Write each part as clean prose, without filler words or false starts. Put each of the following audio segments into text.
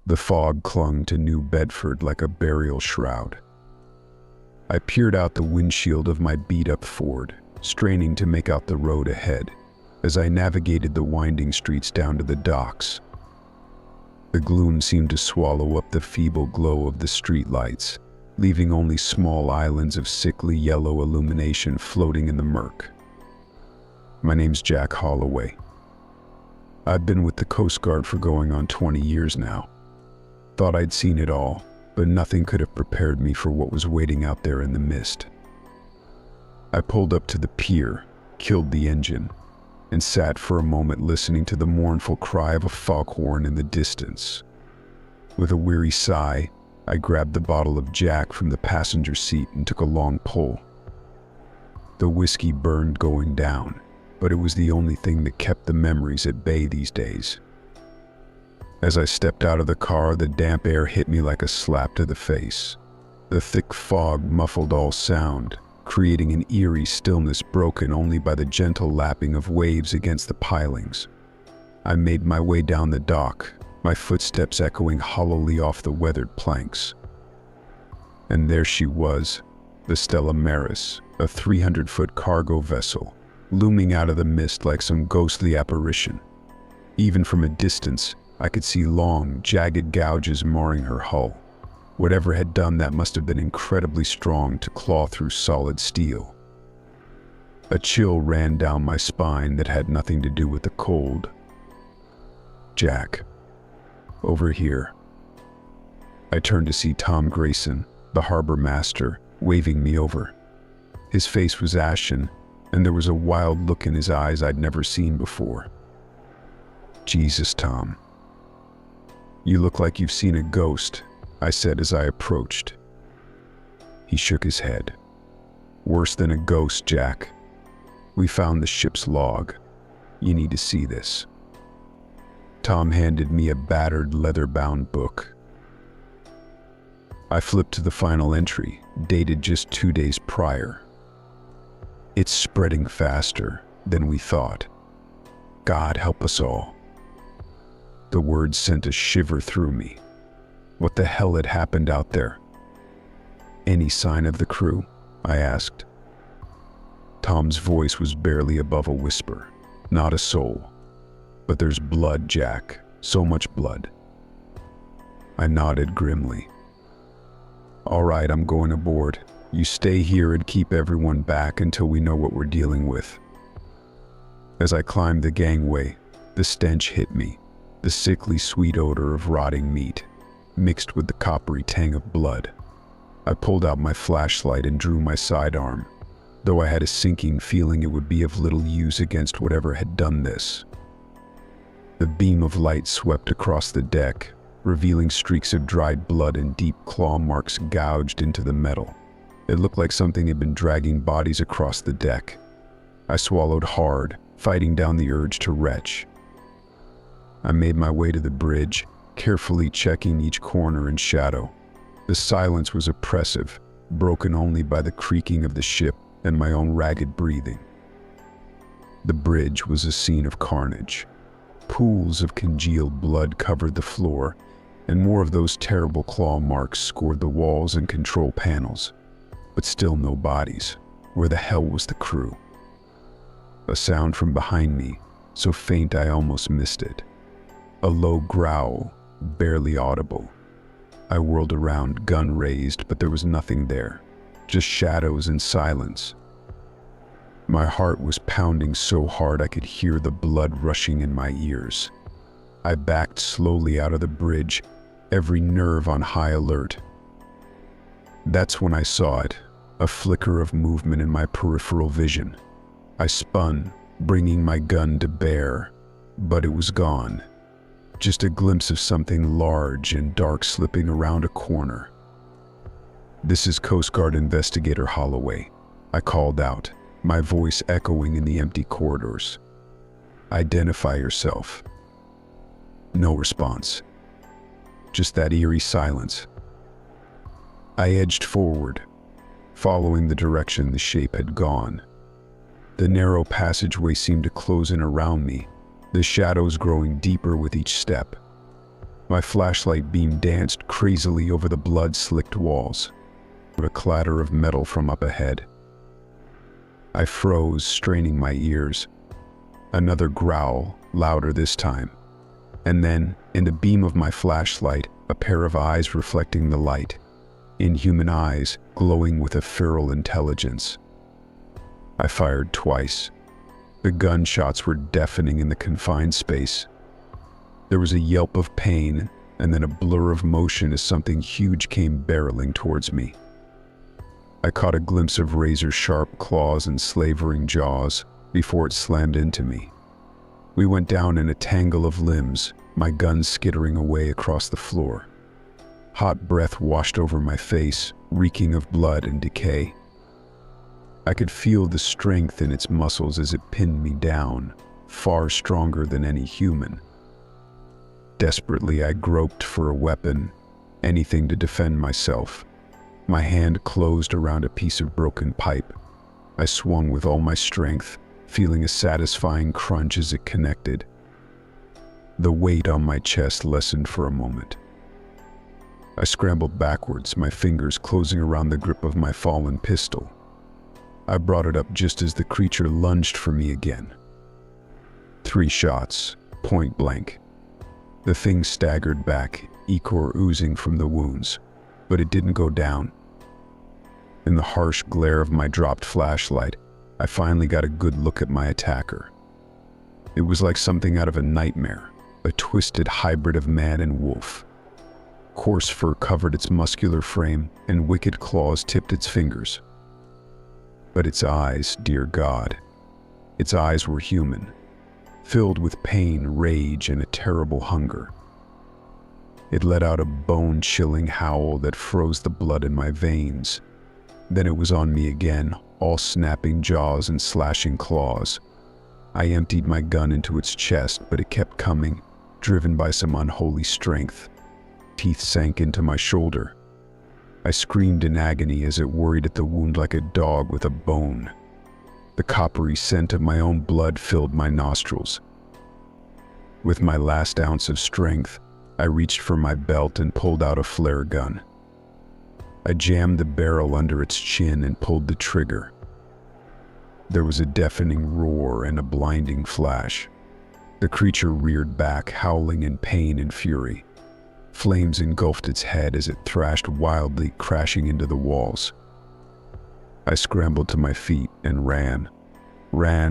The fog clung to New Bedford like a burial shroud. I peered out the windshield of my beat-up Ford, straining to make out the road ahead, as I navigated the winding streets down to the docks. The gloom seemed to swallow up the feeble glow of the streetlights, leaving only small islands of sickly yellow illumination floating in the murk. My name's Jack Holloway. I've been with the Coast Guard for going on 20 years now. Thought I'd seen it all, but nothing could have prepared me for what was waiting out there in the mist. I pulled up to the pier, killed the engine, and sat for a moment listening to the mournful cry of a foghorn in the distance. With a weary sigh, I grabbed the bottle of Jack from the passenger seat and took a long pull. The whiskey burned going down, but it was the only thing that kept the memories at bay these days. As I stepped out of the car, the damp air hit me like a slap to the face. The thick fog muffled all sound, creating an eerie stillness broken only by the gentle lapping of waves against the pilings. I made my way down the dock, my footsteps echoing hollowly off the weathered planks. And there she was, the Stella Maris, a 300-foot cargo vessel, looming out of the mist like some ghostly apparition. Even from a distance, I could see long, jagged gouges marring her hull. Whatever had done that must have been incredibly strong to claw through solid steel. A chill ran down my spine that had nothing to do with the cold. Jack. Over here. I turned to see Tom Grayson, the harbor master, waving me over. His face was ashen, and there was a wild look in his eyes I'd never seen before. Jesus, Tom. You look like you've seen a ghost, I said as I approached. He shook his head. Worse than a ghost, Jack. We found the ship's log. You need to see this. Tom handed me a battered, leather-bound book. I flipped to the final entry, dated just 2 days prior. It's spreading faster than we thought. God help us all. The words sent a shiver through me. What the hell had happened out there? Any sign of the crew? I asked. Tom's voice was barely above a whisper. Not a soul. But there's blood, Jack. So much blood. I nodded grimly. All right, I'm going aboard. You stay here and keep everyone back until we know what we're dealing with. As I climbed the gangway, the stench hit me, the sickly sweet odor of rotting meat, mixed with the coppery tang of blood. I pulled out my flashlight and drew my sidearm, though I had a sinking feeling it would be of little use against whatever had done this. The beam of light swept across the deck, revealing streaks of dried blood and deep claw marks gouged into the metal. It looked like something had been dragging bodies across the deck. I swallowed hard, fighting down the urge to retch. I made my way to the bridge, carefully checking each corner and shadow. The silence was oppressive, broken only by the creaking of the ship and my own ragged breathing. The bridge was a scene of carnage. Pools of congealed blood covered the floor, and more of those terrible claw marks scored the walls and control panels. But still no bodies. Where the hell was the crew? A sound from behind me, so faint I almost missed it. A low growl, barely audible. I whirled around, gun raised, but there was nothing there. Just shadows and silence. My heart was pounding so hard I could hear the blood rushing in my ears. I backed slowly out of the bridge, every nerve on high alert. That's when I saw it, a flicker of movement in my peripheral vision. I spun, bringing my gun to bear, but it was gone. Just a glimpse of something large and dark slipping around a corner. This is Coast Guard Investigator Holloway, I called out, my voice echoing in the empty corridors. Identify yourself. No response. Just that eerie silence. I edged forward, following the direction the shape had gone. The narrow passageway seemed to close in around me, the shadows growing deeper with each step. My flashlight beam danced crazily over the blood-slicked walls, with a clatter of metal from up ahead. I froze, straining my ears. Another growl, louder this time. And then, in the beam of my flashlight, a pair of eyes reflecting the light. Inhuman eyes, glowing with a feral intelligence. I fired twice. The gunshots were deafening in the confined space. There was a yelp of pain, and then a blur of motion as something huge came barreling towards me. I caught a glimpse of razor-sharp claws and slavering jaws before it slammed into me. We went down in a tangle of limbs, my gun skittering away across the floor. Hot breath washed over my face, reeking of blood and decay. I could feel the strength in its muscles as it pinned me down, far stronger than any human. Desperately, I groped for a weapon, anything to defend myself. My hand closed around a piece of broken pipe. I swung with all my strength, feeling a satisfying crunch as it connected. The weight on my chest lessened for a moment. I scrambled backwards, my fingers closing around the grip of my fallen pistol. I brought it up just as the creature lunged for me again. 3 shots, point blank. The thing staggered back, ichor oozing from the wounds, but it didn't go down. In the harsh glare of my dropped flashlight, I finally got a good look at my attacker. It was like something out of a nightmare, a twisted hybrid of man and wolf. Coarse fur covered its muscular frame, and wicked claws tipped its fingers. But its eyes, dear God, its eyes were human, filled with pain, rage, and a terrible hunger. It let out a bone-chilling howl that froze the blood in my veins. Then it was on me again, all snapping jaws and slashing claws. I emptied my gun into its chest, but it kept coming, driven by some unholy strength. Teeth sank into my shoulder. I screamed in agony as it worried at the wound like a dog with a bone. The coppery scent of my own blood filled my nostrils. With my last ounce of strength, I reached for my belt and pulled out a flare gun. I jammed the barrel under its chin and pulled the trigger. There was a deafening roar and a blinding flash. The creature reared back, howling in pain and fury. Flames engulfed its head as it thrashed wildly, crashing into the walls. I scrambled to my feet and ran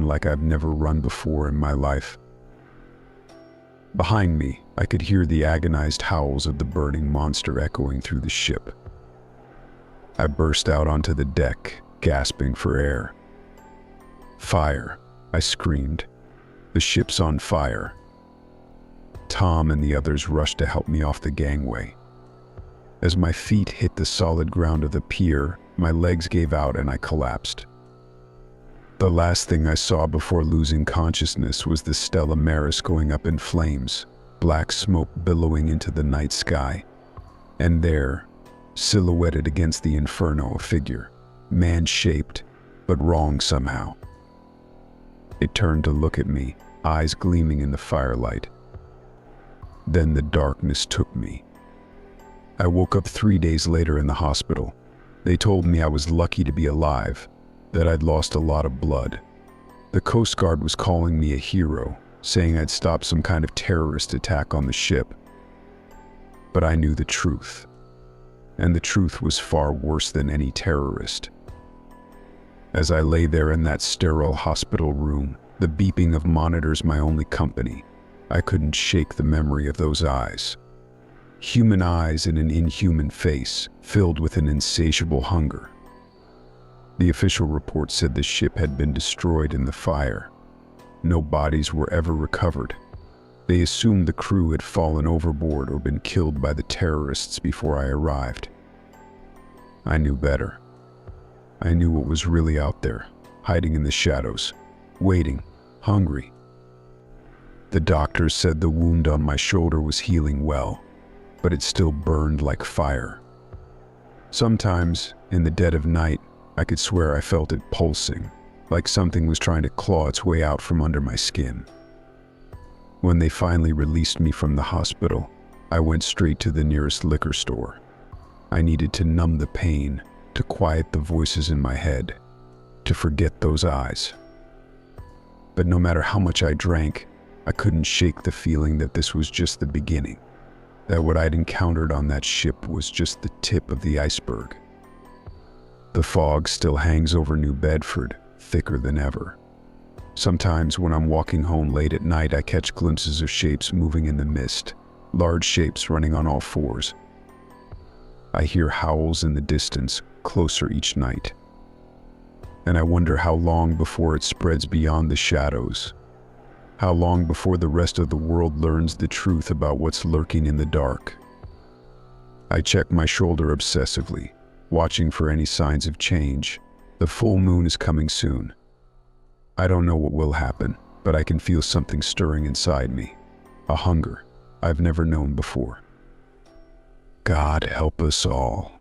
like I've never run before in my life. Behind me, I could hear the agonized howls of the burning monster echoing through the ship. I burst out onto the deck, gasping for air. "Fire!" I screamed. "The ship's on fire!" Tom and the others rushed to help me off the gangway. As my feet hit the solid ground of the pier, my legs gave out and I collapsed. The last thing I saw before losing consciousness was the Stella Maris going up in flames, black smoke billowing into the night sky. And there, silhouetted against the inferno, a figure, man-shaped, but wrong somehow. It turned to look at me, eyes gleaming in the firelight. Then the darkness took me. I woke up 3 days later in the hospital. They told me I was lucky to be alive, that I'd lost a lot of blood. The Coast Guard was calling me a hero, saying I'd stopped some kind of terrorist attack on the ship. But I knew the truth. And the truth was far worse than any terrorist. As I lay there in that sterile hospital room, the beeping of monitors my only company, I couldn't shake the memory of those eyes. Human eyes in an inhuman face, filled with an insatiable hunger. The official report said the ship had been destroyed in the fire. No bodies were ever recovered. They assumed the crew had fallen overboard or been killed by the terrorists before I arrived. I knew better. I knew what was really out there, hiding in the shadows, waiting, hungry. The doctors said the wound on my shoulder was healing well, but it still burned like fire. Sometimes, in the dead of night, I could swear I felt it pulsing, like something was trying to claw its way out from under my skin. When they finally released me from the hospital, I went straight to the nearest liquor store. I needed to numb the pain, to quiet the voices in my head, to forget those eyes. But no matter how much I drank, I couldn't shake the feeling that this was just the beginning, that what I'd encountered on that ship was just the tip of the iceberg. The fog still hangs over New Bedford, thicker than ever. Sometimes when I'm walking home late at night, I catch glimpses of shapes moving in the mist, large shapes running on all fours. I hear howls in the distance, closer each night. And I wonder how long before it spreads beyond the shadows. How long before the rest of the world learns the truth about what's lurking in the dark. I check my shoulder obsessively, watching for any signs of change. The full moon is coming soon. I don't know what will happen, but I can feel something stirring inside me. A hunger I've never known before. God help us all.